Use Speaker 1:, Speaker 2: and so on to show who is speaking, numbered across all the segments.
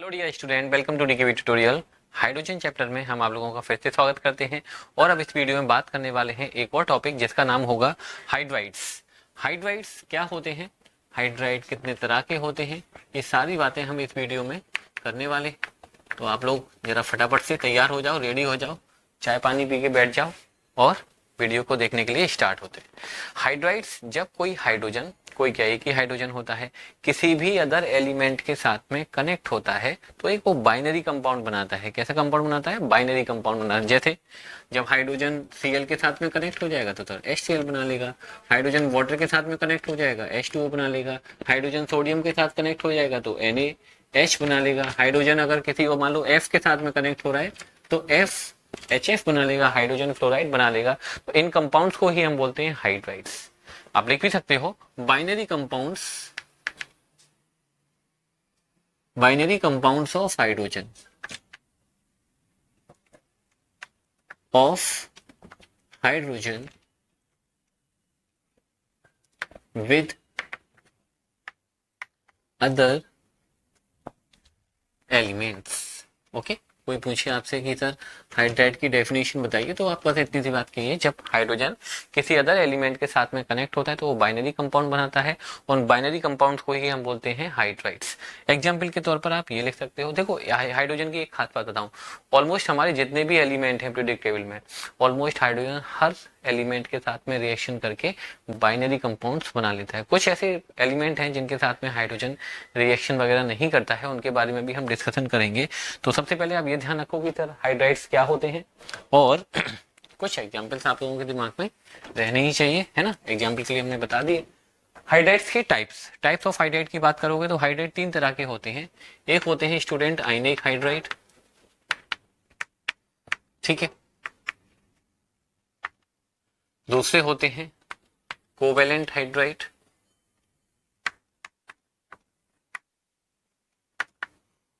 Speaker 1: Hello dear student, welcome to DKV tutorial. Hydrogen chapter में हम आप लोगों का फिर से स्वागत करते हैं और अब इस वीडियो में बात करने वाले हैं एक और टॉपिक जिसका नाम होगा हाइड्राइड्स। हाइड्राइड्स क्या होते हैं, हाइड्राइड कितने तरह के होते हैं, ये सारी बातें हम इस वीडियो में करने वाले हैं। तो आप लोग जरा फटाफट से तैयार हो जाओ, रेडी हो जाओ, चाय पानी पी के बैठ जाओ और वीडियो को देखने के लिए स्टार्ट होते हैं। हाइड्राइड्स, जब कोई हाइड्रोजन, कोई क्या एक ही हाइड्रोजन होता है, किसी भी अदर एलिमेंट के साथ में कनेक्ट होता है तो एक वो बाइनरी कंपाउंड बनाता है। कैसा कंपाउंड बनाता है? बाइनरी कंपाउंड बनाता है। जैसे जब हाइड्रोजन Cl के साथ में कनेक्ट हो जाएगा तो HCl बना लेगा, हाइड्रोजन वाटर के साथ में कनेक्ट हो जाएगा H2O बना लेगा, हाइड्रोजन सोडियम के साथ कनेक्ट हो जाएगा तो NaH बना लेगा, हाइड्रोजन अगर किसी को मान लो F के साथ में कनेक्ट हो रहा है तो HF बना लेगा, हाइड्रोजन फ्लोराइड बना लेगा। तो इन कंपाउंड्स को ही हम बोलते हैं हाइड्राइड्स। आप लिख भी सकते हो binary compounds of hydrogen with other elements. Okay, कोई पूछे आपसे कि सर हाइड्राइड की डेफिनेशन बताइए तो आप बस इतनी सी बात कहिए, जब हाइड्रोजन किसी अदर एलिमेंट के साथ में कनेक्ट होता है तो वो बाइनरी कंपाउंड बनाता है और बाइनरी कंपाउंड्स को ही हम बोलते हैं हाइड्राइड्स। एग्जाम्पल के तौर पर आप ये लिख सकते हो, देखो हाइड्रोजन की एक खास बात बताऊं, ऑलमोस्ट हमारे जितने भी एलिमेंट हैं पीरियोडिक टेबल में, ऑलमोस्ट हाइड्रोजन हर एलिमेंट के साथ में रिएक्शन करके बाइनरी कंपाउंड्स बना लेता है। कुछ ऐसे एलिमेंट हैं जिनके साथ में हाइड्रोजन रिएक्शन वगैरह नहीं करता है, उनके बारे में भी हम डिस्कशन करेंगे। तो सबसे पहले आप ये ध्यान रखो कि सर हाइड्राइड्स क्या होते हैं और कुछ एग्जांपल्स आप लोगों के दिमाग में रहने ही चाहिए, है ना। एग्जांपल के लिए हमने बता दिए। हाइड्राइड्स के टाइप्स ऑफ हाइड्राइड की बात करोगे तो हाइड्राइड तीन तरह के होते हैं। एक होते हैं स्टूडेंट आयनिक हाइड्राइड, ठीक है। दूसरे होते हैं कोवेलेंट हाइड्राइड,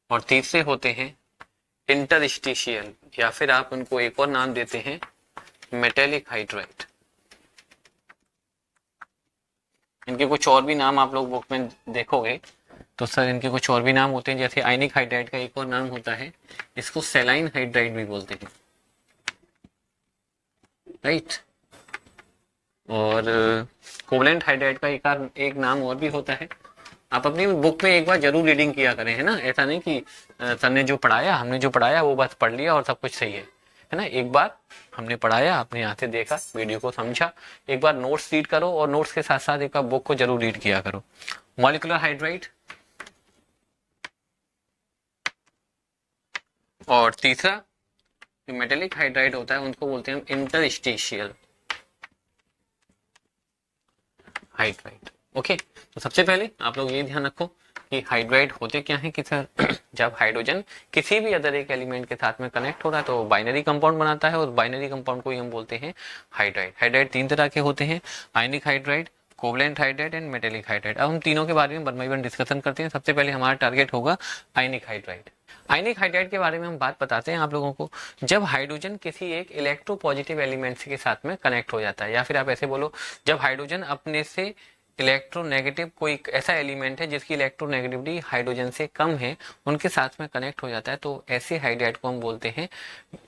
Speaker 1: और तीसरे होते हैं इंटरस्टिशियल, या फिर आप उनको एक और नाम देते हैं मेटेलिक हाइड्राइड। इनके कुछ और भी नाम आप लोग बुक में देखोगे तो सर इनके कुछ और भी नाम होते हैं। जैसे आयनिक हाइड्राइड का एक और नाम होता है, इसको सेलाइन हाइड्राइड भी बोलते हैं, राइट। और कोवेलेंट हाइड्राइड का एक नाम और भी होता है। आप अपनी बुक में एक बार जरूर रीडिंग किया करें, है ना। ऐसा नहीं कि सर ने जो पढ़ाया, हमने जो पढ़ाया वो बस पढ़ लिया और सब कुछ सही है ना। एक बार हमने पढ़ाया, आपने यहाँ से देखा, वीडियो को समझा, एक बार नोट्स रीड करो और नोट्स के साथ साथ एक बार बुक को जरूर रीड किया करो। मॉलिक्यूलर हाइड्राइड, और तीसरा जो मेटेलिक हाइड्राइड होता है उनको बोलते हैं हम इंटरस्टिशियल हाइड्राइड। ओके, तो सबसे पहले आप लोग ये ध्यान रखो कि हाइड्राइड होते क्या है कि सर जब हाइड्रोजन किसी भी अदर एक एलिमेंट के साथ में कनेक्ट हो रहा है तो बाइनरी कंपाउंड बनाता है और बाइनरी कंपाउंड को ही हम बोलते हैं हाइड्राइड। हाइड्राइड तीन तरह के होते हैं, ionic hydride, covalent hydride and metallic hydride. अब हम तीनों के बारे में वन बाय वन डिस्कशन करते हैं। सबसे पहले हमारा टारगेट होगा आयनिक हाइड्राइड। आयनिक हाइड्राइड के बारे में हम बात बताते हैं आप लोगों को। जब हाइड्रोजन किसी एक इलेक्ट्रोपॉजिटिव एलिमेंट के साथ में कनेक्ट हो जाता है, या फिर आप ऐसे बोलो जब हाइड्रोजन अपने से इलेक्ट्रोनेगेटिव कोई ऐसा एलिमेंट है जिसकी इलेक्ट्रोनेगेटिविटी हाइड्रोजन से कम है, उनके साथ में कनेक्ट हो जाता है तो ऐसे हाइड्राइड को हम बोलते हैं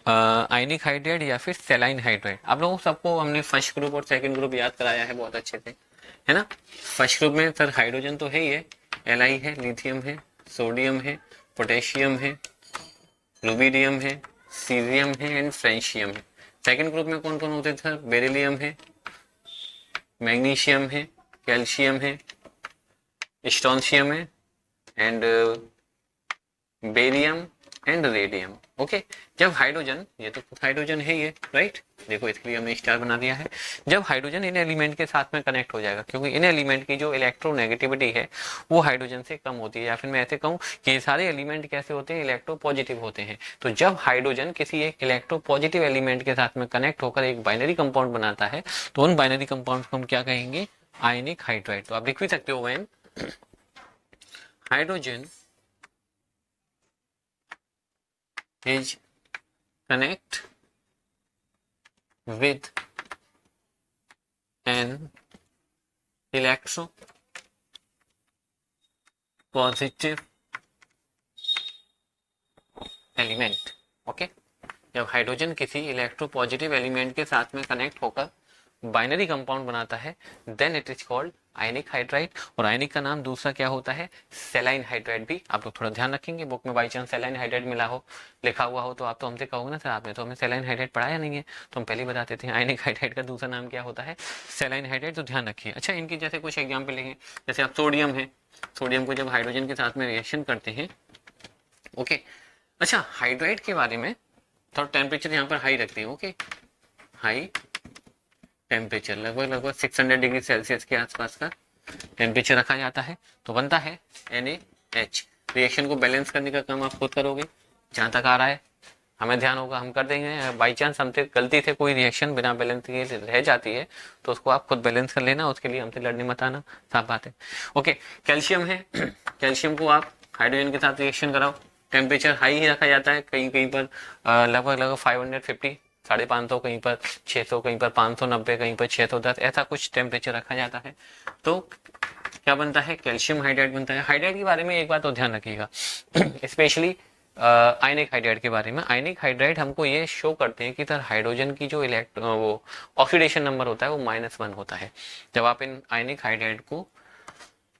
Speaker 1: आयनिक हाइड्राइड या फिर सेलाइन हाइड्राइड। आप लोगों सबको हमने फर्स्ट ग्रुप और सेकंड ग्रुप याद कराया है बहुत अच्छे से, है ना। फर्स्ट ग्रुप में सर हाइड्रोजन तो है ही है, Li है, लिथियम है, सोडियम है, पोटेशियम है, रुबिडियम है, सीजियम है एंड फ्रेंशियम है। सेकंड ग्रुप में कौन कौन होते हैं सर? बेरिलियम है, मैग्नीशियम है, कैल्शियम है, स्ट्रोंशियम है and barium and radium. Okay, जब हाइड्रोजन, ये तो हाइड्रोजन है ये, राइट, देखो इसके लिए हमने स्टार बना दिया है। जब हाइड्रोजन इन एलिमेंट के साथ में कनेक्ट हो जाएगा, क्योंकि इन एलिमेंट की जो इलेक्ट्रोनेगेटिविटी है वो हाइड्रोजन से कम होती है, या फिर मैं ऐसे कहूँ कि ये सारे एलिमेंट कैसे होते हैं? इलेक्ट्रोपॉजिटिव होते हैं। तो जब हाइड्रोजन किसी एक इलेक्ट्रोपॉजिटिव एलिमेंट के साथ में कनेक्ट होकर एक बाइनरी कंपाउंड बनाता है तो उन बाइनरी कंपाउंड को हम क्या कहेंगे? Ionic hydride. तो आप लिख भी सकते हो when hydrogen is connect with an electropositive element. Okay, जब हाइड्रोजन किसी इलेक्ट्रोपॉजिटिव एलिमेंट के साथ में कनेक्ट होकर बाइनरी कंपाउंड बनाता है, then it is called ionic hydride. और आयनिक का नाम दूसरा क्या होता है, सेलाइन हाइड्राइड भी। आप लोग थोड़ा ध्यान रखेंगे, बुक में बाई चांस सेलाइन हाइड्राइड मिला हो, लिखा हुआ हो, तो आप तो हमसे कहोगे ना सर आपने तो हमें सेलाइन हाइड्राइड पढ़ाया नहीं है, तो हम पहले ही बता देते हैं आयनिक हाइड्राइड का दूसरा नाम क्या होता है, सेलाइन हाइड्राइड। तो ध्यान रखिए। अच्छा, इनकी जैसे कुछ एग्जाम्पल लिखें, जैसे आप सोडियम है, सोडियम को जब हाइड्रोजन के साथ में रिएक्शन करते हैं, ओके। अच्छा, हाइड्राइड के बारे में थोड़ा टेम्परेचर यहाँ पर हाई रखते हैं, ओके, हाई टेम्परेचर लगभग 600 डिग्री सेल्सियस के आसपास का टेम्परेचर रखा जाता है, तो बनता है NaH। रिएक्शन को बैलेंस करने का काम आप खुद करोगे, जहां तक आ रहा है हमें ध्यान होगा हम कर देंगे। बाई चांस हमसे गलती से कोई रिएक्शन बिना बैलेंस के रह जाती है तो उसको आप खुद बैलेंस कर लेना, उसके लिए हमसे लड़ने मत आना, साफ बात है। ओके, कैल्शियम है, कैल्शियम को आप हाइड्रोजन के साथ रिएक्शन कराओ, टेम्परेचर हाई ही रखा जाता है, कहीं कहीं पर लगभग 550, 550, कहीं पर 600, कहीं पर 590, कहीं पर 610, ऐसा कुछ टेम्परेचर रखा जाता है। तो क्या बनता है, कैल्शियम हाइड्राइड बनता है। हाइड्राइड के बारे में एक बात तो ध्यान रखिएगा, स्पेशली आयनिक हाइड्राइड के बारे में। आयनिक हाइड्राइड हमको ये शो करते हैं कि सर हाइड्रोजन की जो वो ऑक्सीडेशन नंबर होता है वो -1 होता है। जब आप इन आयनिक हाइड्राइड को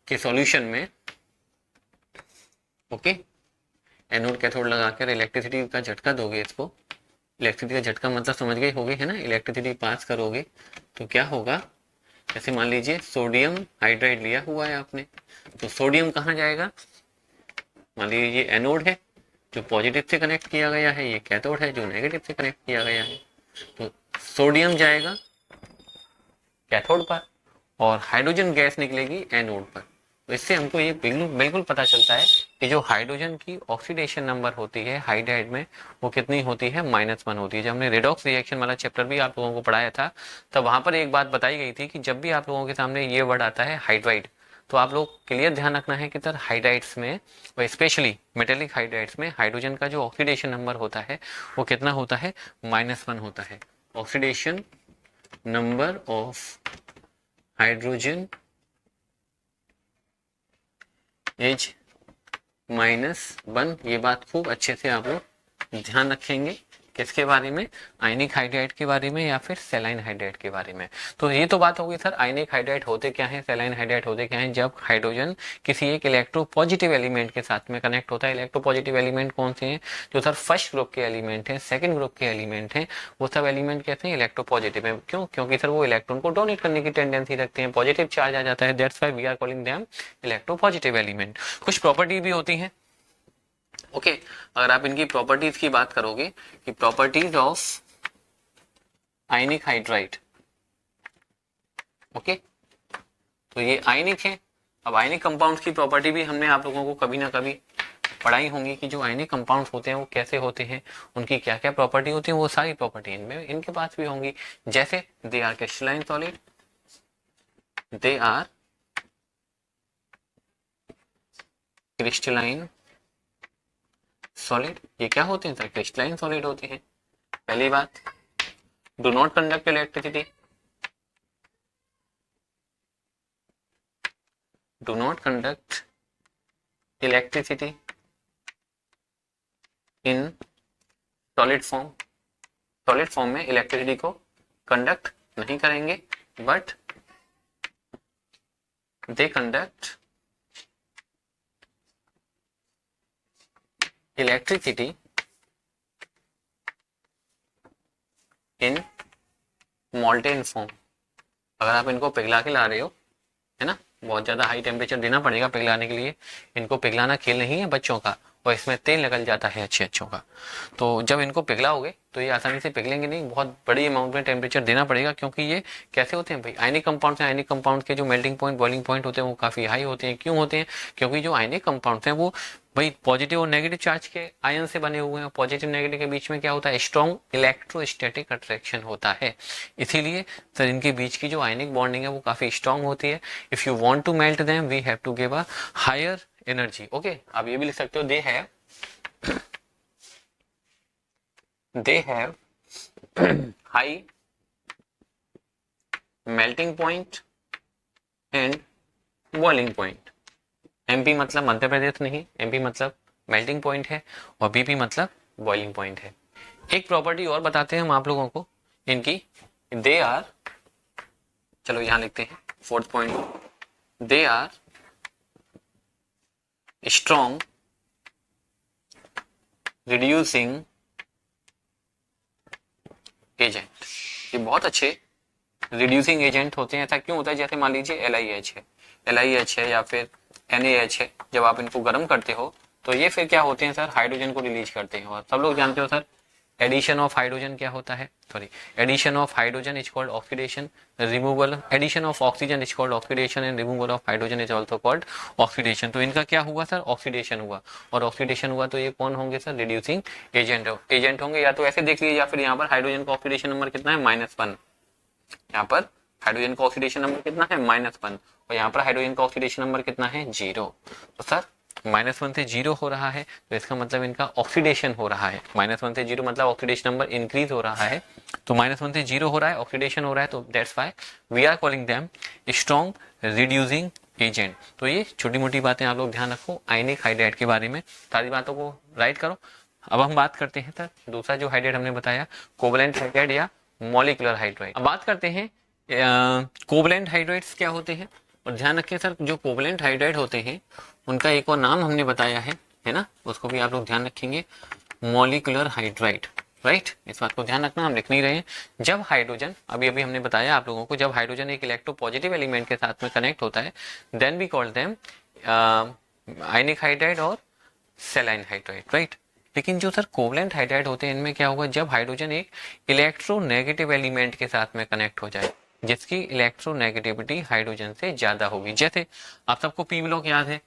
Speaker 1: के सॉल्यूशन में, ओके, एनोड कैथोड लगाकर इलेक्ट्रिसिटी का झटका दोगे, इसको इलेक्ट्रिसिटी का झटका मतलब समझ गए होगे है ना, इलेक्ट्रिसिटी पास करोगे तो क्या होगा, जैसे मान लीजिए सोडियम हाइड्राइड लिया हुआ है आपने, तो सोडियम कहाँ जाएगा, मान लीजिए ये एनोड है जो पॉजिटिव से कनेक्ट किया गया है, ये कैथोड है जो नेगेटिव से कनेक्ट किया गया है, तो सोडियम जाएगा कैथोड पर और हाइड्रोजन गैस निकलेगी एनोड पर। तो इससे हमको ये बिल्कुल पता चलता है कि जो हाइड्रोजन की ऑक्सीडेशन नंबर होती है हाइड्राइड में वो कितनी होती है, -1 होती है। जब हमने रेडॉक्स रिएक्शन वाला चैप्टर भी आप लोगों को पढ़ाया था, तब वहां पर एक बात बताई गई थी कि जब भी आप लोगों के सामने ये वर्ड आता है हाइड्राइड, तो आप लोग क्लियर ध्यान रखना है कि सर हाइड्राइड्स में और स्पेशली मेटेलिक हाइड्राइड्स में हाइड्रोजन का जो ऑक्सीडेशन नंबर होता है वो कितना होता है, -1 होता है। Oxidation number of hydrogen is -1। ये बात खूब अच्छे से आप लोग ध्यान रखेंगे, किसके बारे में, आयनिक हाइड्राइड के बारे में या फिर सेलाइन हाइड्राइड के बारे में। तो ये तो बात होगी सर आयनिक हाइड्राइड होते क्या है, सेलाइन हाइड्राइड होते क्या है। जब हाइड्रोजन किसी एक इलेक्ट्रोपॉजिटिव एलिमेंट के साथ में कनेक्ट होता है, इलेक्ट्रोपॉजिटिव एलिमेंट कौन से हैं, जो सर फर्स्ट ग्रुप के एलिमेंट हैं, सेकंड ग्रुप के एलिमेंट हैं, वो सब एलिमेंट कैसे हैं, इलेक्ट्रोपॉजिटिव है। क्यों, क्योंकि सर वो इलेक्ट्रॉन को डोनेट करने की टेंडेंसी रखते हैं, पॉजिटिव चार्ज आ जाता है, that's why we are calling them electropositive element. कुछ प्रॉपर्टी भी होती हैं, ओके। अगर आप इनकी प्रॉपर्टीज की बात करोगे कि properties of ionic hydride, okay, तो ये आयनिक है। अब आयनिक कंपाउंड्स की प्रॉपर्टी भी हमने आप लोगों को कभी ना कभी पढ़ाई होंगी कि जो आयनिक कंपाउंड्स होते हैं वो कैसे होते हैं, उनकी क्या क्या प्रॉपर्टी होती है, वो सारी प्रॉपर्टी इनमें इनके पास भी होंगी। जैसे they are crystalline solid, they are crystalline solid, ये क्या होते हैं सर, क्रिस्टलाइन सॉलिड होते हैं। पहली बात, do not conduct electricity, do not conduct electricity in solid form, solid form में इलेक्ट्रिसिटी को कंडक्ट नहीं करेंगे, but they conduct electricity in molten form. अगर आप इनको पिघला के ला रहे हो, है ना, बहुत ज्यादा हाई टेम्परेचर देना पड़ेगा पिघलाने के लिए, इनको पिघलाना खेल नहीं है बच्चों का, और इसमें तेल निकल जाता है अच्छे अच्छों का। तो जब इनको पिघलाओगे तो ये आसानी से पिघलेंगे नहीं, बहुत बड़ी अमाउंट में टेम्परेचर देना पड़ेगा, क्योंकि ये कैसे होते हैं भाई, आयनिक कंपाउंड हैं, आयनिक कंपाउंड के जो मेल्टिंग पॉइंट, बॉइलिंग पॉइंट होते हैं वो काफी हाई होते हैं। क्यों होते हैं, क्योंकि जो आयनिक कंपाउंड हैं वो भाई पॉजिटिव और नेगेटिव चार्ज के आयन से बने हुए हैं। पॉजिटिव नेगेटिव के बीच में क्या होता है, स्ट्रॉन्ग इलेक्ट्रोस्टैटिक अट्रैक्शन होता है, इसीलिए सर इनके बीच की जो आयनिक बॉन्डिंग है वो काफी स्ट्रॉन्ग होती है। If you want to melt them we have to give a higher energy, okay. आप ये भी लिख सकते हो, they have high melting point and boiling point। MP मतलब मध्य प्रदेश नहीं, एमपी मतलब मेल्टिंग पॉइंट है, और बीपी मतलब बॉइलिंग पॉइंट है। एक प्रॉपर्टी और बताते हैं हम आप लोगों को इनकी, दे आर, चलो यहां लिखते हैं 4th point, they are strong reducing agent. ये बहुत अच्छे रिड्यूसिंग एजेंट होते हैं। ऐसा क्यों होता है? जैसे मान लीजिए LiH है या फिर NaH है, जब आप इनको गर्म करते हो तो ये फिर क्या होते हैं सर, हाइड्रोजन को रिलीज करते हैं। और सब लोग जानते हो सर एडिशन ऑफ हाइड्रोजन क्या होता है, sorry, addition of hydrogen is called oxidation, removal, addition of oxygen is called oxidation and removal of hydrogen is also called oxidation. तो इनका क्या हुआ सर, ऑक्सीडेशन हुआ, और ऑक्सीडेशन हुआ तो ये कौन होंगे सर, रिड्यूसिंग एजेंट होंगे। या तो ऐसे देख लीजिए, या फिर यहाँ पर हाइड्रोजन का ऑक्सीडेशन नंबर कितना है, -1। यहाँ पर हाइड्रोजन का ऑक्सीडेशन नंबर कितना है, -1, और यहाँ पर हाइड्रोजन का ऑक्सीडेशन नंबर कितना है, 0। तो सर -1 से 0 हो रहा है, तो इसका मतलब इनका ऑक्सीडेशन हो रहा है। -1 से 0 मतलब ऑक्सीडेशन नंबर इंक्रीज हो रहा है, तो -1 से 0 हो रहा है, ऑक्सीडेशन हो रहा है, तो that's why we are calling them strong reducing agent. तो ये छोटी मोटी बातें आप लोग ध्यान रखो आयनिक हाइड्राइड के बारे में, सारी बातों को राइट करो। अब हम बात करते हैं सर दूसरा जो हाइड्राइड हमने बताया, कोवलेंट हाइड्राइड या मॉलिक्यूलर हाइड्राइड। अब बात करते हैं कोवलेंट हाइड्राइड्स क्या होते हैं। और ध्यान रखें सर, जो कोवलेंट हाइड्राइड होते हैं उनका एक और नाम हमने बताया है ना, उसको भी आप लोग ध्यान रखेंगे, मॉलिक्यूलर हाइड्राइड, राइट। इस बात को ध्यान रखना, हम लिख नहीं रहे हैं। जब हाइड्रोजन, अभी अभी हमने बताया आप लोगों को, जब हाइड्रोजन एक इलेक्ट्रोपॉजिटिव एलिमेंट के साथ में कनेक्ट होता है, then we call them ionic hydride और सेलाइन हाइड्राइड, राइट। लेकिन जो सर कोवलेंट हाइड्राइड होते हैं, इनमें क्या होगा, जब हाइड्रोजन एक इलेक्ट्रोनेगेटिव एलिमेंट के साथ में कनेक्ट हो जाए जिसकी इलेक्ट्रोनेगेटिविटी हाइड्रोजन से ज्यादा होगी। जैसे आप सबको पी ब्लॉक याद है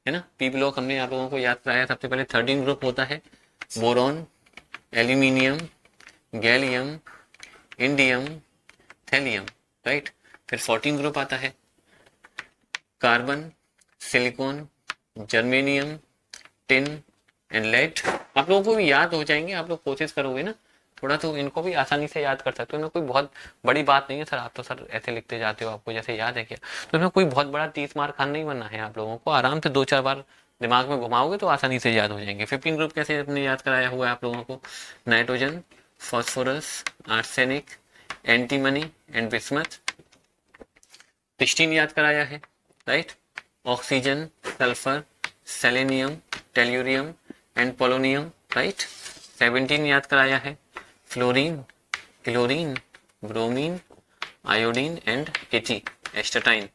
Speaker 1: ना, पी ब्लॉक हमने आप लोगों को याद कराया, सबसे पहले 13 ग्रुप होता है, boron, aluminium, gallium, indium, thallium, right. फिर 14 ग्रुप आता है, carbon, silicon, germanium, tin and lead. आप लोगों को भी याद हो जाएंगे, आप लोग कोशिश करोगे ना थोड़ा, तो इनको भी आसानी से याद कर सकते हो। इनमें कोई बहुत बड़ी बात नहीं है सर, आप तो सर ऐसे लिखते जाते हो, आपको जैसे याद है क्या, तो इसमें कोई बहुत बड़ा 30 मार्क खान नहीं बनना है आप लोगों को। आराम से 2-4 बार दिमाग में घुमाओगे तो आसानी से याद हो जाएंगे। 15 ग्रुप कैसे अपने याद कराया हुआ है आप लोगों को, nitrogen, phosphorus, arsenic, antimony and bismuth. 16 याद कराया है, right, oxygen, sulphur, selenium, tellurium and polonium, right. 17 याद कराया है, fluorine, chlorine, bromine, iodine and एस्टाटाइन,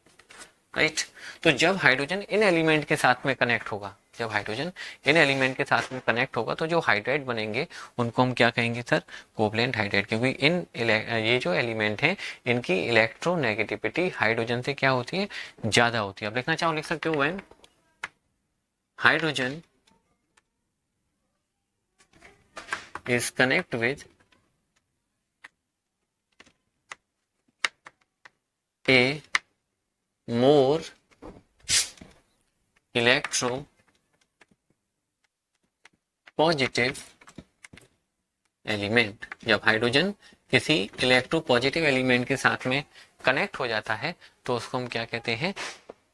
Speaker 1: right. तो जब हाइड्रोजन इन एलिमेंट के साथ में कनेक्ट होगा, जब हाइड्रोजन इन एलिमेंट के साथ में कनेक्ट होगा तो जो हाइड्राइड बनेंगे उनको हम क्या कहेंगे सर, कोवलेंट हाइड्राइड। क्योंकि ये जो एलिमेंट हैं इनकी इलेक्ट्रोनेगेटिविटी हाइड्रोजन से क्या होती है, ज्यादा होती है। अब लिखना चाहो लिख सकते हो, when hydrogen is connect with a more electropositive element. जब हाइड्रोजन किसी इलेक्ट्रोपॉजिटिव एलिमेंट के साथ में कनेक्ट हो जाता है तो उसको हम क्या कहते हैं,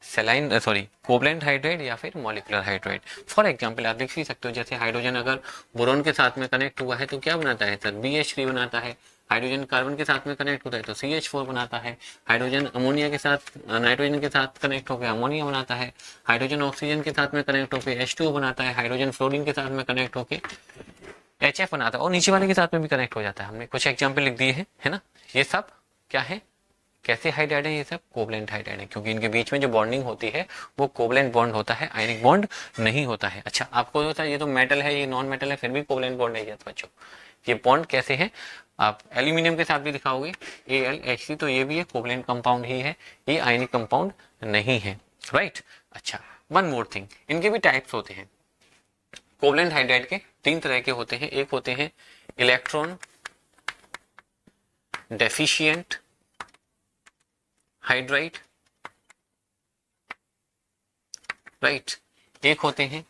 Speaker 1: सेलाइन, सॉरी, कोवलेंट हाइड्राइड या फिर मॉलिक्यूलर हाइड्राइड। फॉर एग्जांपल आप लिख भी सकते हो, जैसे हाइड्रोजन अगर बोरोन के साथ में कनेक्ट हुआ है तो क्या बनाता है सर, BH3 बनाता है। हाइड्रोजन कार्बन के साथ में कनेक्ट होता है तो CH4 बनाता है। हाइड्रोजन अमोनिया के साथ, नाइट्रोजन के साथ कनेक्ट होकर अमोनिया बनाता है। हाइड्रोजन ऑक्सीजन के साथ में कनेक्ट होकर H2O बनाता है। हाइड्रोजन फ्लोरीन के साथ में कनेक्ट होकर HF बनाता है, और नीचे वाले के साथ में भी कनेक्ट हो जाता है। हमने कुछ एग्जाम्पल लिख दिए हैं, है ना। ये सब क्या है, कैसे हाइड्राइड है, ये सब कोवलेंट हाइड्राइड है, क्योंकि इनके बीच में जो बॉन्डिंग होती है वो कोवलेंट बॉन्ड होता है, आयनिक बॉन्ड नहीं होता है। अच्छा, आपको होता है ये तो मेटल है, ये नॉन मेटल है, फिर भी कोवलेंट बॉन्ड नहीं है बच्चों। ये बॉन्ड कैसे है, आप एल्यूमिनियम के साथ भी दिखाओगे AlHC, तो ये भी एक कोवलेंट कंपाउंड ही है, ये आयनिक कंपाउंड नहीं है, राइट। अच्छा, वन मोर थिंग, इनके भी टाइप्स होते हैं। कोवलेंट हाइड्राइड के 3 तरह के होते हैं। एक होते हैं इलेक्ट्रॉन डेफिशिएंट हाइड्राइड, राइट। एक होते हैं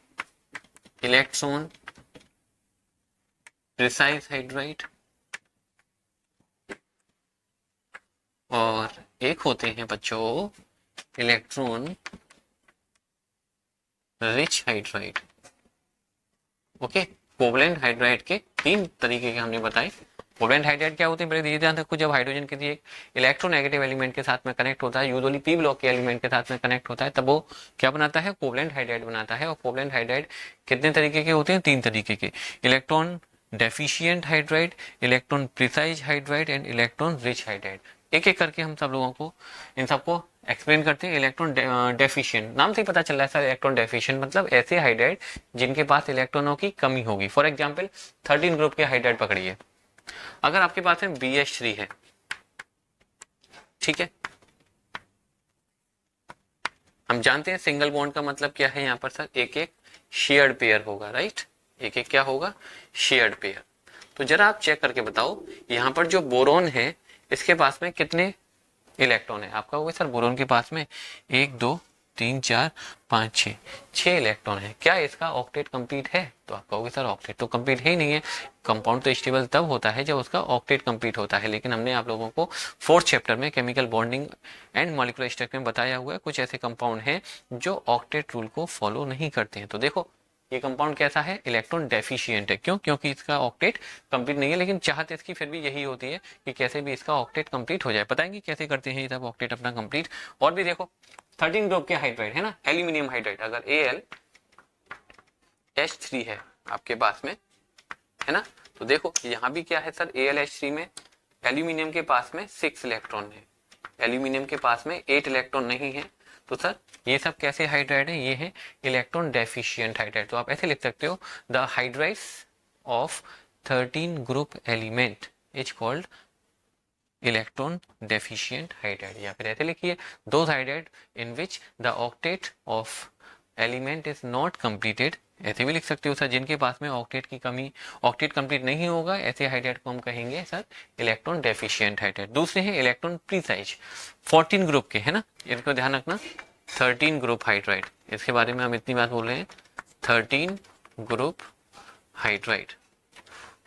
Speaker 1: इलेक्ट्रॉन प्रिसाइज हाइड्राइड, और एक होते हैं बच्चों electron rich hydride. Okay, covalent hydride के 3 तरीके के हमने बताए। कोवलेंट हाइड्राइड क्या होते हैं, पहले ध्यान रखो, जब हाइड्रोजन किसी एक इलेक्ट्रोनेगेटिव एलिमेंट के साथ में कनेक्ट होता है, यूजुअली पी ब्लॉक के एलिमेंट के साथ में कनेक्ट होता है, तब वो क्या बनाता है, कोवलेंट हाइड्राइड बनाता है। और कोवलेंट हाइड्राइड कितने तरीके के होते हैं, 3 तरीके के, electron deficient hydride, electron precise hydride and electron rich hydride. एक एक करके हम सब लोगों को इन सबको एक्सप्लेन करते हैं। इलेक्ट्रॉन डेफिशिएंट, नाम से ही पता चल रहा है सर, इलेक्ट्रॉन डेफिशिएंट मतलब ऐसे हाइड्राइड जिनके पास इलेक्ट्रॉनों की कमी होगी। फॉर एग्जांपल 13 ग्रुप के हाइड्राइड पकड़िए, अगर आपके पास में BH3 है, ठीक है, हम जानते हैं सिंगल बॉन्ड का मतलब क्या है यहाँ पर सर, एक एक शेयर्ड पेयर होगा, राइट, एक एक क्या होगा, शेयर्ड पेयर। तो जरा आप चेक करके बताओ, यहाँ पर जो बोरोन है इसके पास में कितने इलेक्ट्रॉन है, आपका होगा सर बोरोन के पास में 1 2 3 4 5 6 इलेक्ट्रॉन है। क्या इसका ऑक्टेट कंप्लीट है, तो आप कहोगे सर ऑक्टेट तो कंप्लीट है ही नहीं है। कंपाउंड तो स्टेबल तब होता है जब उसका ऑक्टेट कंप्लीट होता है, लेकिन हमने आप लोगों को 4th चैप्टर में chemical bonding and molecular structure में बताया हुआ है कुछ ऐसे कंपाउंड हैं जो ऑक्टेट रूल को फॉलो नहीं करते हैं। तो देखो ये कंपाउंड कैसा है, इलेक्ट्रॉन डेफिशिएंट है। क्यों, क्योंकि इसका ऑक्टेट कंप्लीट नहीं है, लेकिन चाहत इसकी फिर भी यही होती है कि कैसे भी इसका ऑक्टेट कंप्लीट हो जाए। बताएंगे कैसे करते हैं ये सब ऑक्टेट अपना कंप्लीट। और भी देखो 13 ग्रुप के हाइड्राइड है ना, एल्यूमिनियम हाइड्राइड, अगर AlH3 है आपके पास में, है ना, तो देखो यहाँ भी क्या है सर, AlH3 में एल्यूमिनियम के पास में 6 इलेक्ट्रॉन है, एल्यूमिनियम के पास में 8 इलेक्ट्रॉन नहीं है। तो सर ये सब कैसे हाइड्राइड है, ये है इलेक्ट्रॉन डेफिशिएंट हाइड्राइड। तो आप ऐसे लिख सकते हो, the hydrides of 13 group element is called electron deficient hydride. या फिर ऐसे लिखिए, those hydride in which the octet of element is not completed. ऐसे भी लिख सकते हो सर, जिनके पास में ऑक्टेट की कमी, ऑक्टेट कंप्लीट नहीं होगा, ऐसे हाइड्राइड को हम कहेंगे सर इलेक्ट्रॉन डेफिशिएंट हाइड्राइड। दूसरे हैं इलेक्ट्रॉन प्रीसाइज, 14 ग्रुप के, है ना, इनको ध्यान रखना, 13 ग्रुप हाइड्राइड, इसके बारे में हम इतनी बात बोल रहे हैं, 13 ग्रुप हाइड्राइड,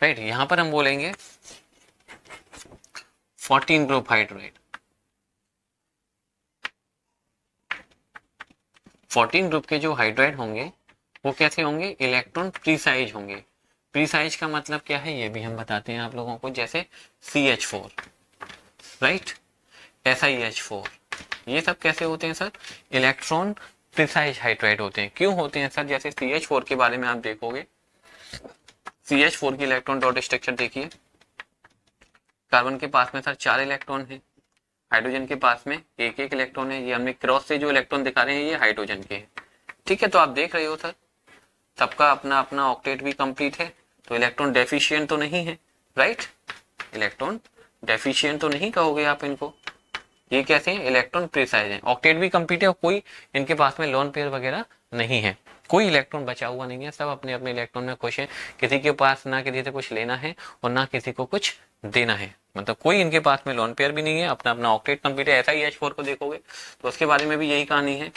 Speaker 1: राइट। यहां पर हम बोलेंगे 14 ग्रुप हाइड्राइड। 14 ग्रुप के जो हाइड्राइड होंगे वो कैसे होंगे, इलेक्ट्रॉन प्रीसाइज होंगे। प्रीसाइज का मतलब क्या है ये भी हम बताते हैं आप लोगों को, जैसे CH4, राइट, SiH4, ये सब कैसे होते हैं सर, इलेक्ट्रॉन प्रीसाइज हाइड्राइड होते हैं। क्यों होते हैं सर, जैसे CH4 के बारे में आप देखोगे, CH4 की इलेक्ट्रॉन डॉट स्ट्रक्चर देखिए, कार्बन के पास में सर 4 इलेक्ट्रॉन है, हाइड्रोजन के पास में एक एक इलेक्ट्रॉन है। ये हमने क्रॉस से जो इलेक्ट्रॉन दिखा रहे हैं ये हाइड्रोजन के हैं, ठीक है। तो आप देख रहे हो सर सबका अपना अपना ऑक्टेट भी कंप्लीट है, तो इलेक्ट्रॉन डेफिशिएंट तो नहीं है, राइट, इलेक्ट्रॉन डेफिशिएंट तो नहीं कहोगे आप इनको, ये कैसे हैं, इलेक्ट्रॉन प्रीसाइज है, ऑक्टेट भी कंप्लीट है और कोई इनके पास में लोन पेयर वगैरह नहीं है, कोई इलेक्ट्रॉन बचा हुआ नहीं है, सब अपने अपने इलेक्ट्रॉन में खुश है, किसी के पास ना किसी से कुछ लेना है और ना किसी को कुछ देना है, मतलब कोई इनके पास में लोन पेयर भी नहीं है, अपना अपना ऑक्टेट कंप्लीट है। SiH4 को देखोगे तो उसके बारे में भी यही कहानी है,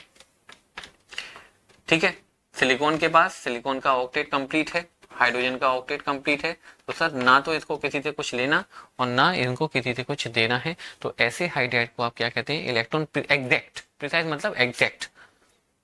Speaker 1: ठीक है। सिलिकॉन के पास, सिलिकॉन का ऑक्टेट कंप्लीट है, हाइड्रोजन का ऑक्टेट कंप्लीट है, तो सर ना तो इसको किसी से कुछ लेना और ना इनको किसी से कुछ देना है। तो ऐसे हाइड्राइड को आप क्या कहते हैं, इलेक्ट्रॉन एग्जैक्ट, प्रिसाइज मतलब एग्जैक्ट,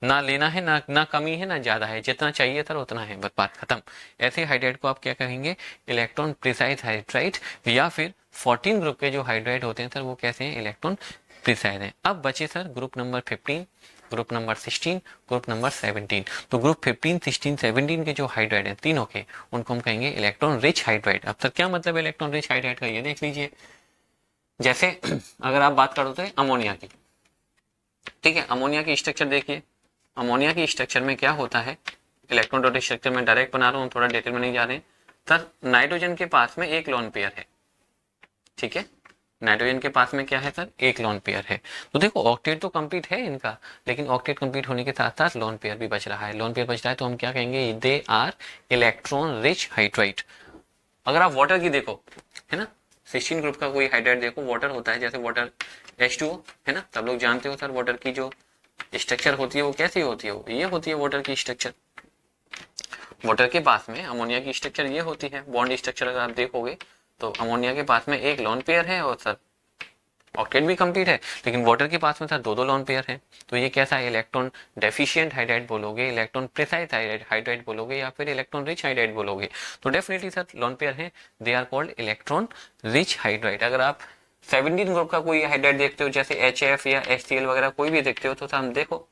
Speaker 1: ना लेना है ना कमी है ना ज्यादा है, जितना चाहिए सर उतना है, बस बात खत्म। ऐसे हाइड्राइड को आप क्या कहेंगे, इलेक्ट्रॉन प्रिसाइज हाइड्राइड। या फिर 14 ग्रुप के जो हाइड्राइड होते हैं सर वो कैसे हैं, इलेक्ट्रॉन प्रिसाइज हैं। अब बचे sir group number 15, group number 16, group number 17। तो ग्रुप 15, 16, 17 के जो हाइड्राइड हैं तीनों के, उनको हम कहेंगे इलेक्ट्रॉन रिच हाइड्राइड। अब सर क्या मतलब है इलेक्ट्रॉन रिच हाइड्राइड का, ये देख लीजिए। जैसे अगर आप बात करो तो अमोनिया की, ठीक है, अमोनिया की स्ट्रक्चर देखिए, अमोनिया की स्ट्रक्चर में क्या होता है, इलेक्ट्रॉन डॉट स्ट्रक्चर में डायरेक्ट बना रहा हूँ, थोड़ा डिटेल में नहीं जा रहे हैं। सर नाइट्रोजन के पास में एक लोन पेयर है, ठीक है, नाइट्रोजन के पास में क्या है सर, एक लोन पेयर है। तो देखो ऑक्टेट तो कंप्लीट है इनका, लेकिन ऑक्टेट कंप्लीट होने के साथ साथ लोन पेयर भी बच रहा है, लोन पेयर बच रहा है, तो हम क्या कहेंगे, they are electron rich hydride. अगर आप वाटर की देखो, है ना, 16 ग्रुप का कोई हाइड्राइड देखो, वाटर होता है, जैसे वाटर H2O है ना, सब लोग जानते हो सर वाटर की जो स्ट्रक्चर होती है वो कैसी होती है, ये होती है वाटर की स्ट्रक्चर। वाटर के पास में अमोनिया की स्ट्रक्चर ये होती है, बॉन्ड स्ट्रक्चर अगर आप देखोगे तो अमोनिया के पास में एक लोन पेयर है और सर ऑक्टेट भी कंप्लीट है, लेकिन वाटर के पास में सर 2 लोन पेयर है, तो ये कैसा है, इलेक्ट्रॉन डेफिशिएंट हाइड्राइड बोलोगे, इलेक्ट्रॉन प्रिसाइज हाइड्राइड बोलोगे, या फिर इलेक्ट्रॉन रिच हाइड्राइड बोलोगे? तो डेफिनेटली सर लोन पेयर है, they are called electron rich hydride. अगर आप 17 ग्रुप का कोई हाइड्राइड देखते हो, जैसे HF या HCl वगैरह कोई भी देखते हो, तो हम देखो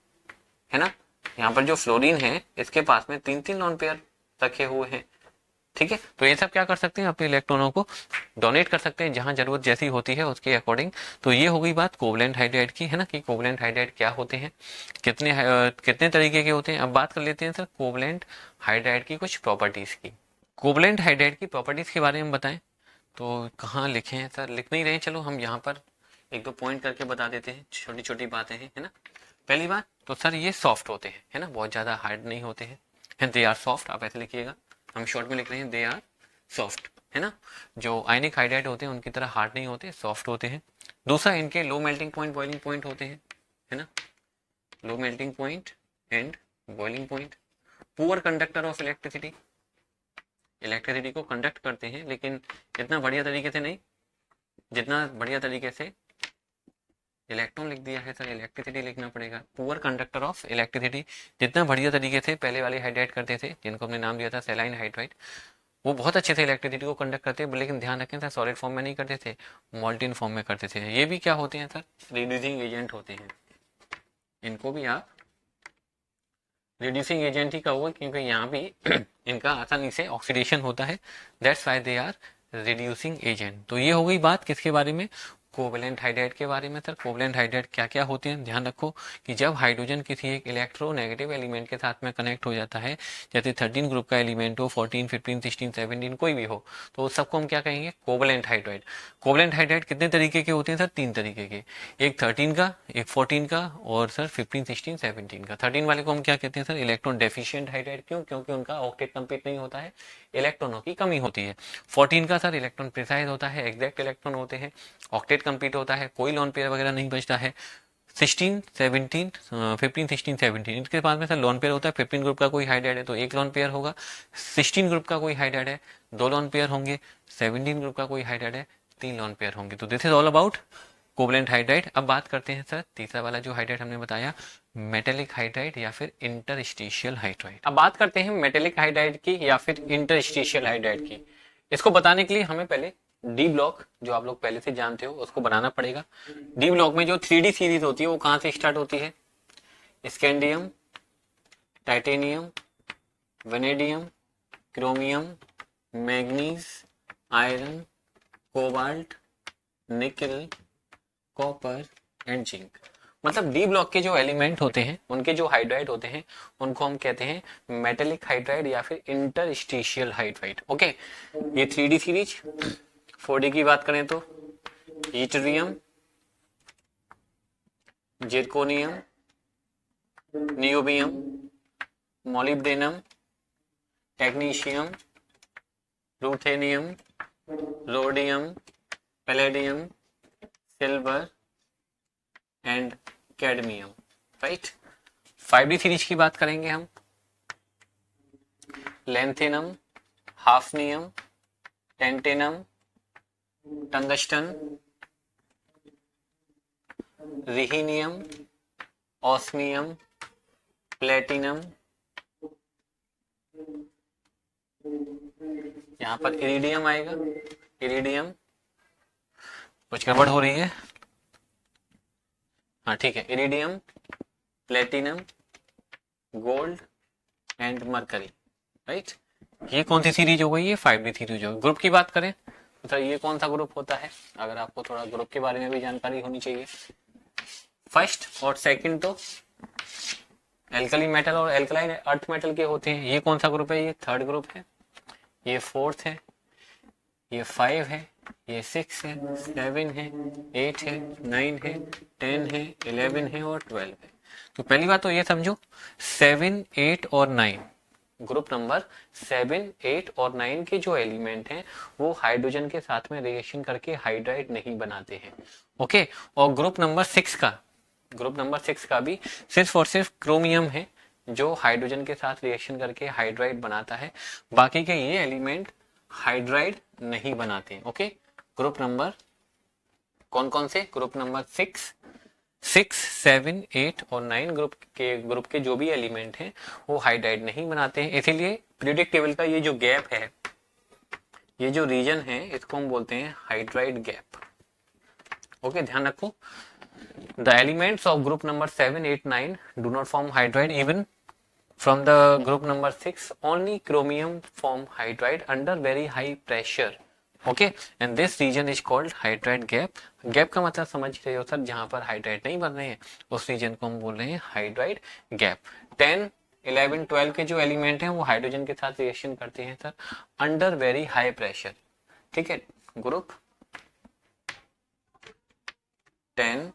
Speaker 1: है ना, यहाँ पर जो फ्लोरीन है इसके पास में 3 लोन पेयर रखे हुए हैं, ठीक है। तो ये सब क्या कर सकते हैं, अपने इलेक्ट्रॉनों को डोनेट कर सकते हैं जहां जरूरत जैसी होती है उसके अकॉर्डिंग। तो ये हो गई बात कोवलेंट हाइड्राइड की, है ना, कि कोवलेंट हाइड्राइड क्या होते हैं, कितने तरीके के होते हैं। अब बात कर लेते हैं सर कोवलेंट हाइड्राइड की कुछ प्रॉपर्टीज की। कोवलेंट हाइड्राइड की प्रॉपर्टीज के बारे में बताएं तो कहाँ लिखे हैं सर, लिख नहीं रहे, चलो हम यहाँ पर 1-2 पॉइंट करके बता देते हैं, छोटी छोटी बातें हैं, है ना। पहली बात तो सर ये सॉफ्ट होते हैं, है ना, बहुत ज्यादा हार्ड नहीं होते हैं, दे आर सॉफ्ट, आप ऐसे लिखिएगा, हम शॉर्ट में लिख रहे हैं दे आर सॉफ्ट, है ना। जो आयनिक हाइड्राइड होते हैं उनकी तरह हार्ड नहीं होते, सॉफ्ट होते हैं। दूसरा इनके low melting point, boiling point होते हैं, है ना, low melting point and boiling point. Poor conductor of electricity, electricity को कंडक्ट करते हैं लेकिन इतना बढ़िया तरीके से नहीं जितना बढ़िया तरीके से इलेक्ट्रॉन लिख दिया है सर, इलेक्ट्रिसिटी लिखना पड़ेगा। पुअर कंडक्टर ऑफ इलेक्ट्रिसिटी, जितना बढ़िया तरीके से पहले वाले हाइड्राइड करते थे जिनको हमने नाम दिया था सेलाइन हाइड्राइड, वो बहुत अच्छे से इलेक्ट्रिसिटी को कंडक्ट करते हैं, लेकिन ध्यान रखें सर सॉलिड फॉर्म में नहीं करते थे, मॉल्टिन फॉर्म में करते थे। ये भी क्या होते हैं सर, रिड्यूसिंग एजेंट होते हैं, इनको भी आप रिड्यूसिंग एजेंट ही कहोगे क्योंकि यहाँ भी इनका आसानी से ऑक्सीडेशन होता है, that's why they are reducing agent. तो ये हो गई बात किसके बारे में, कोवलेंट हाइड्राइड के बारे में। सर कोवलेंट हाइड्राइड क्या क्या होते हैं, ध्यान रखो कि जब हाइड्रोजन किसी एक इलेक्ट्रोनेगेटिव एलिमेंट के साथ में कनेक्ट हो जाता है, जैसे 13 ग्रुप का एलिमेंट हो, 14, 15, 16, 17 कोई भी हो, तो उस सबको हम क्या कहेंगे, कोवलेंट हाइड्राइड। कोवलेंट हाइड्राइड कितने तरीके के होते हैं सर, 3 तरीके के, एक 13 का, एक 14 का और सर 15, 16, 17 का। 13 वाले को हम क्या कहते हैं सर, इलेक्ट्रॉन डेफिशिएंट हाइड्राइड, क्यों, क्योंकि उनका ऑक्टेट कंप्लीट नहीं होता है, इलेक्ट्रॉनों की कमी होती है। 14 का सर इलेक्ट्रॉन प्रिसाइज होता है, एग्जैक्ट इलेक्ट्रॉन होते हैं, ऑक्टेट कंप्लीट होता है, कोई लोन पेयर वगैरह नहीं बचता है। 16, 17, 15, 16, 17 इनके पास में सर लोन पेयर होता है। 15 ग्रुप का कोई हाइड्राइड है तो 1 लोन पेयर होगा, 16 ग्रुप का कोई हाइड्राइड है 2 लोन पेयर होंगे, 17 ग्रुप का कोई हाइड्राइड है 3 लोन पेयर होंगे। तो this is all about covalent hydride. अब बात करते हैं सर तीसरा वाला जो हाइड्राइड हमने बताया, मेटेलिक हाइड्राइड या फिर इंटरस्टिशियल हाइड्राइड। अब बात करते हैं मेटेलिक हाइड्राइड की या फिर इंटरस्टिशियल हाइड्राइड की। इसको बताने के लिए हमें पहले डी ब्लॉक, जो आप लोग पहले से जानते हो, उसको बनाना पड़ेगा। डी ब्लॉक में जो 3D सीरीज होती है वो कहां से स्टार्ट होती है, scandium, titanium, vanadium, chromium, manganese, iron, cobalt, निकल, कॉपर एंड जिंक। मतलब डी ब्लॉक के जो एलिमेंट होते हैं उनके जो हाइड्राइड होते हैं उनको हम कहते हैं मेटेलिक हाइड्राइड या फिर इंटरस्टिशियल हाइड्राइड। ओके, ये 3D सीरीज। 4D की बात करें तो yttrium, zirconium, niobium, molybdenum, technetium, ruthenium, rhodium, palladium, silver and cadmium, right. 5D series की बात करेंगे हम, lanthanum, hafnium, tantalum, tungsten, rhenium, osmium, platinum, यहां पर इरिडियम आएगा, इरिडियम, कुछ गड़बड़ हो रही है, हाँ ठीक है, iridium, platinum, gold and mercury, right. ये कौन सी सीरीज हो गई, ये 5D सीरीज हो गई। ग्रुप की बात करें तो ये कौन सा ग्रुप होता है, अगर आपको थोड़ा ग्रुप के बारे में भी जानकारी होनी चाहिए। फर्स्ट और सेकंड तो एल्कली मेटल और एल्कलाइन अर्थ मेटल के होते हैं। ये कौन सा ग्रुप है, ये 3rd ग्रुप है, ये 4th है, ये 5 है, ये 6 है, 7 है, 8 है, 9 है, 10 है, 11 है और 12 है। तो पहली बात तो ये समझो 7, 8 और 9, ग्रुप नंबर 7, 8 और 9 के जो एलिमेंट हैं वो हाइड्रोजन के साथ में रिएक्शन करके हाइड्राइड नहीं बनाते हैं। ओके, और ग्रुप नंबर 6 का भी सिर्फ और सिर्फ क्रोमियम है जो हाइड्रोजन के साथ रिएक्शन करके हाइड्राइड बनाता है, बाकी के ये एलिमेंट हाइड्राइड नहीं बनाते। ओके, ग्रुप नंबर कौन कौन से? ग्रुप नंबर 6, 7, 8 और 9 ग्रुप के जो भी एलिमेंट हैं वो हाइड्राइड नहीं बनाते हैं। इसीलिए पीरियोडिक टेबल का ये जो गैप है, ये जो रीजन है, इसको हम बोलते हैं हाइड्राइड गैप। ओके, ध्यान रखो, the elements of group number 7, 8, 9 do not form hydride even from the group number 6 only chromium form hydride under very high pressure. Okay, and this region is called hydride gap. Gap का मतलब समझ रहे हो sir, जहां पर hydride नहीं बन रहे हैं उस रीजन को हम बोल रहे हैं हाइड्राइड गैप। 10, 11, 12 के जो एलिमेंट हैं वो हाइड्रोजन के साथ रिएक्शन करते हैं sir under very high pressure. ठीक है, ग्रुप 10,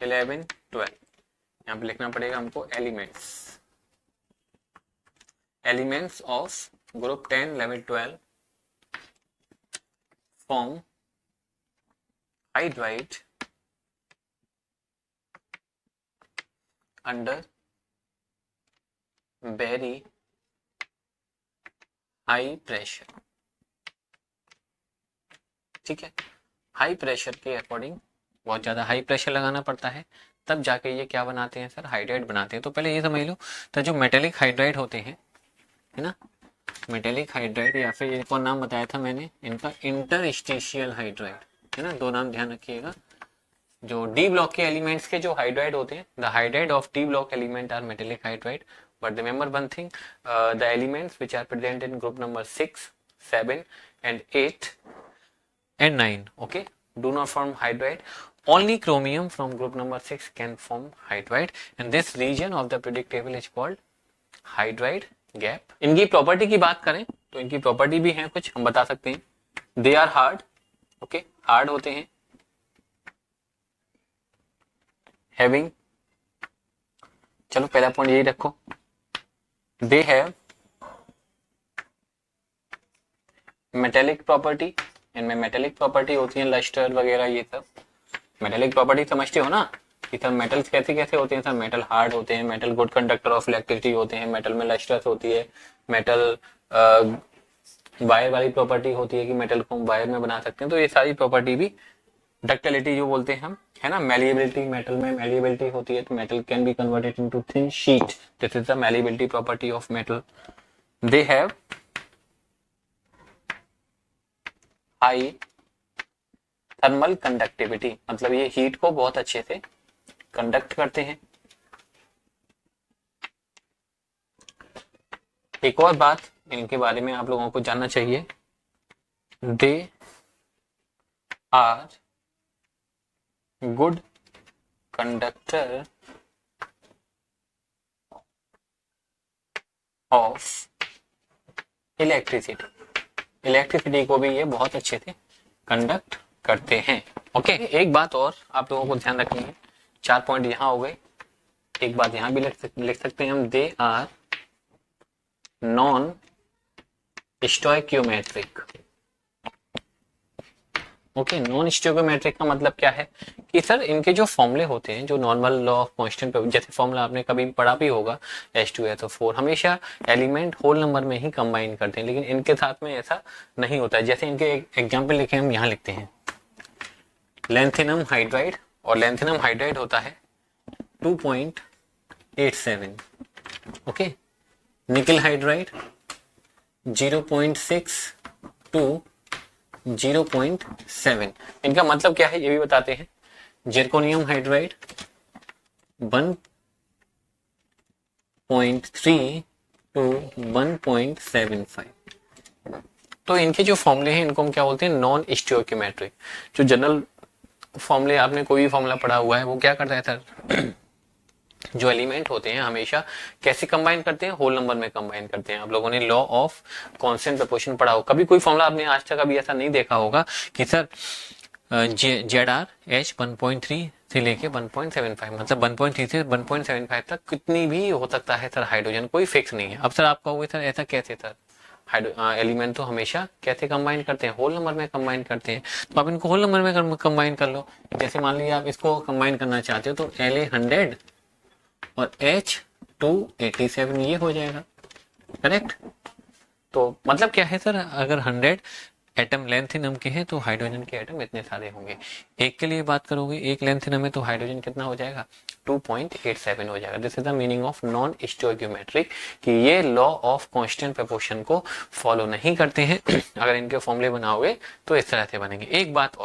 Speaker 1: 11, 12 यहाँ पे लिखना पड़ेगा हमको elements of group 10, 11, 12 form hydride under very high pressure। ठीक है, हाई प्रेशर के अकॉर्डिंग बहुत ज्यादा हाई प्रेशर लगाना पड़ता है, तब जाके ये क्या बनाते हैं सर? हाइड्राइड बनाते हैं। तो पहले ये समझ लो, तो जो मेटेलिक हाइड्राइड होते हैं, है ना, मेटेलिक हाइड्राइड या फिर एक और नाम बताया था मैंने इनका, इंटरस्टिशियल हाइड्राइड, है ना, दो नाम ध्यान रखिएगा। जो डी ब्लॉक के एलिमेंट्स के जो हाइड्राइड होते हैं, the hydride of D block element are metallic hydride, but remember one thing, the elements which are present in group number 6, 7 and 8 and 9, okay, do not form hydride. Only chromium from group number 6 can form hydride, and this region of the periodic table is called hydride gap. इनकी property की बात करें तो इनकी property भी है कुछ, हम बता सकते हैं। They are hard, okay, hard होते हैं। हैविंग, चलो पहला पॉइंट यही रखो, दे हैव मेटेलिक प्रॉपर्टी। इनमें मेटेलिक प्रॉपर्टी होती है, लस्टर वगैरह, ये सब मेटेलिक प्रॉपर्टी समझते हो ना कि सब मेटल्स कैसे कैसे होते हैं। सब मेटल हार्ड होते हैं, metal good conductor of electricity होते हैं, मेटल में लस्टर्स होती है, मेटल वायर वाली प्रॉपर्टी होती है कि मेटल को हम वायर में बना सकते हैं। तो ये सारी प्रॉपर्टी भी, डक्टिलिटी जो बोलते हैं हम, है ना, मैलिएबिलिटी, मेटल में मैलिएबिलिटी होती है, तो metal can be converted into thin sheet, this is the malleability property of metal. They have high thermal conductivity, मतलब ये हीट को बहुत अच्छे से कंडक्ट करते हैं। एक और बात इनके बारे में आप लोगों को जानना चाहिए, they are good conductor of electricity, electricity को भी ये बहुत अच्छे से कंडक्ट करते हैं। ओके, एक बात और आप लोगों को ध्यान रखनी है, 4 पॉइंट यहाँ हो गए, एक बात यहाँ भी लिख सकते हैं हम, they are non stoichiometric. Okay, non stoichiometric का मतलब क्या है कि सर इनके जो फॉर्मूले होते हैं, जो नॉर्मल लॉ ऑफ कांस्टेंट पे, जैसे फॉर्मूला आपने कभी पढ़ा भी होगा, H2SO4, हमेशा एलिमेंट होल नंबर में ही कंबाइन करते हैं, लेकिन इनके साथ में ऐसा नहीं होता है। जैसे इनके एग्जाम्पल लिखे हम यहाँ लिखते हैं, लैंथेनम हाइड्राइड, और लैंथेनम हाइड्राइड होता है 2.87, ओके, निकल हाइड्राइड 0.6 टू 0.7। इनका मतलब क्या है ये भी बताते हैं। Zirconium hydride 1.3 to 1.75। तो इनके जो फॉर्मूले हैं इनको हम क्या बोलते हैं? Non stoichiometric. जो जनरल फॉर्मूले, आपने कोई भी फॉर्मूला पढ़ा हुआ है, वो क्या करता है सर, जो एलिमेंट होते हैं हमेशा कैसे कंबाइन करते हैं? होल नंबर में कंबाइन करते हैं। आप लोगों ने लॉ ऑफ कांस्टेंट प्रोपोर्शन पढ़ा हो, कभी कोई फॉर्मूला आपने आज तक अभी ऐसा नहीं देखा होगा कि सर ZR H 1.3 से लेके 1.75, मतलब 1.3 से 1.75 तक कितनी भी हो सकता है सर हाइड्रोजन, कोई फिक्स नहीं है। अब सर आप कहोगे सर ऐसा कैसे सर, एलिमेंट तो हमेशा कैसे कंबाइन करते हैं? होल नंबर में कंबाइन करते हैं। तो आप इनको होल नंबर में कंबाइन कर लो। जैसे मान लीजिए आप इसको कंबाइन करना चाहते हो तो La 100 और H287 ये हो जाएगा, करेक्ट। तो मतलब क्या है सर, अगर 100 एटम लेंथिनम के हैं तो हाइड्रोजन के एटम इतने सारे होंगे। एक के लिए बात करोगे, एक लेंथिनम है तो हाइड्रोजन कितना हो जाएगा, 2.87 हो जाएगा। This is the meaning of non stoichiometric, कि ये लॉ ऑफ कांस्टेंट प्रोपोर्शन को फॉलो नहीं करते हैं। अगर इनके फॉर्मूले बनाओगे तो इस तरह से बनेंगे। एक बात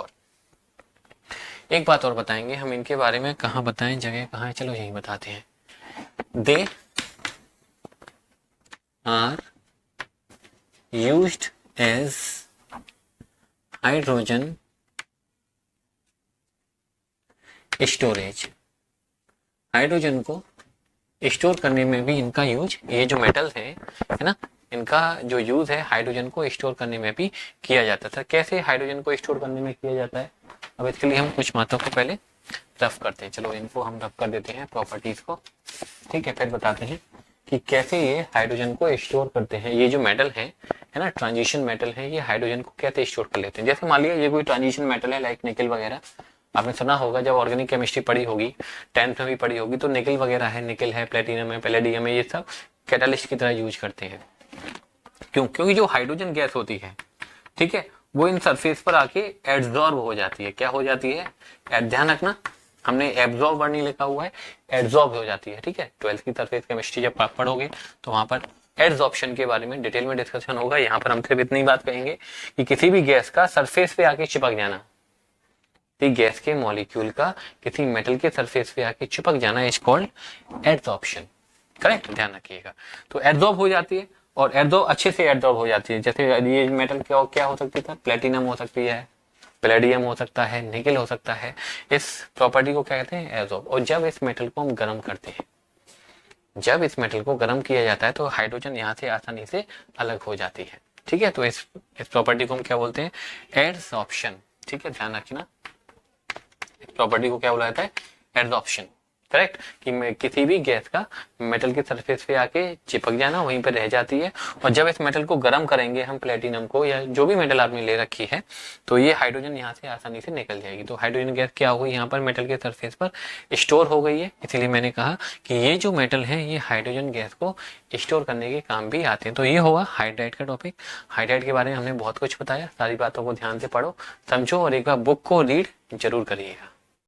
Speaker 1: और बताएंगे हम इनके बारे में, कहाँ बताएं, जगह कहाँ है, चलो यही बताते हैं। They are used as hydrogen storage. Hydrogen को स्टोर करने में भी इनका यूज, ये जो मेटल है ना, इनका जो यूज है हाइड्रोजन को स्टोर करने में भी किया जाता था। कैसे हाइड्रोजन को स्टोर करने में किया जाता है, अब इसके लिए हम कुछ बातों को पहले रफ करते हैं। चलो इनको हम रफ कर देते हैं, प्रॉपर्टीज को, ठीक है, फिर बताते हैं कि कैसे ये हाइड्रोजन को स्टोर करते हैं। ये जो मेटल है ना, ट्रांजिशन मेटल है, ये हाइड्रोजन को कैसे स्टोर कर लेते हैं। जैसे मान लिया ये कोई ट्रांजिशन मेटल है, लाइक निकल वगैरह, आपने सुना होगा जब ऑर्गेनिक केमिस्ट्री पढ़ी होगी, 10th में भी पढ़ी होगी, तो निकल वगैरह है, निकल है, प्लेटिनम है, पैलेडियम है, ये सब कैटालिस्ट की तरह यूज करते हैं। क्यों? क्योंकि जो हाइड्रोजन गैस होती है, ठीक है, वो इन सरफेस पर आके एब्जॉर्ब हो जाती है। क्या हो जाती है, ध्यान रखना, हमने एब्जॉर्ब वर्ड नहीं लिखा हुआ है, एब्जॉर्ब हो जाती है, ठीक है। 12th की सरफेस केमिस्ट्री जब आप पढ़ोगे तो वहां पर एड्सॉर्प्शन के बारे में डिटेल में डिस्कशन होगा। यहाँ पर हम सिर्फ इतनी बात कहेंगे कि किसी भी गैस का सरफेस पे आके चिपक जाना, गैस के मॉलिक्यूल का किसी मेटल के सरफेस पे आके चिपक जाना इज कॉल्ड एड्सॉर्प्शन। करेक्ट, ध्यान रखिएगा। तो एड्सॉर्ब हो जाती है, और एड्सॉर्ब अच्छे से एड्सॉर्ब हो जाती है। जैसे ये मेटल क्या हो सकती है, प्लेटिनम हो सकती है, पैलेडियम हो सकता है, निकल हो सकता है। इस प्रॉपर्टी को क्या कहते हैं, एड्सॉर्ब। और जब इस मेटल को हम गर्म करते हैं, जब इस मेटल को गर्म किया जाता है तो हाइड्रोजन यहाँ से आसानी से अलग हो जाती है, ठीक है। तो इस प्रॉपर्टी को हम क्या बोलते हैं, एड्सॉर्प्शन, ठीक है, ध्यान रखना। प्रॉपर्टी को क्या बोला जाता है, एड्सॉर्प्शन। करेक्ट, कि किसी भी गैस का मेटल के सरफेस पे आके चिपक जाना, वहीं पे रह जाती है। और जब इस मेटल को गर्म करेंगे हम, प्लेटिनम को या जो भी मेटल आपने ले रखी है, तो ये हाइड्रोजन यहाँ से आसानी से निकल जाएगी। तो हाइड्रोजन गैस क्या हो गई, यहाँ पर मेटल के सरफेस पर स्टोर हो गई है। इसीलिए मैंने कहा कि ये जो मेटल है ये हाइड्रोजन गैस को स्टोर करने के काम भी आते हैं। तो ये होगा हाइड्राइड का टॉपिक। हाइड्राइड के बारे में हमने बहुत कुछ बताया, सारी बातों को ध्यान से पढ़ो, समझो, और एक बार बुक को रीड जरूर करिएगा।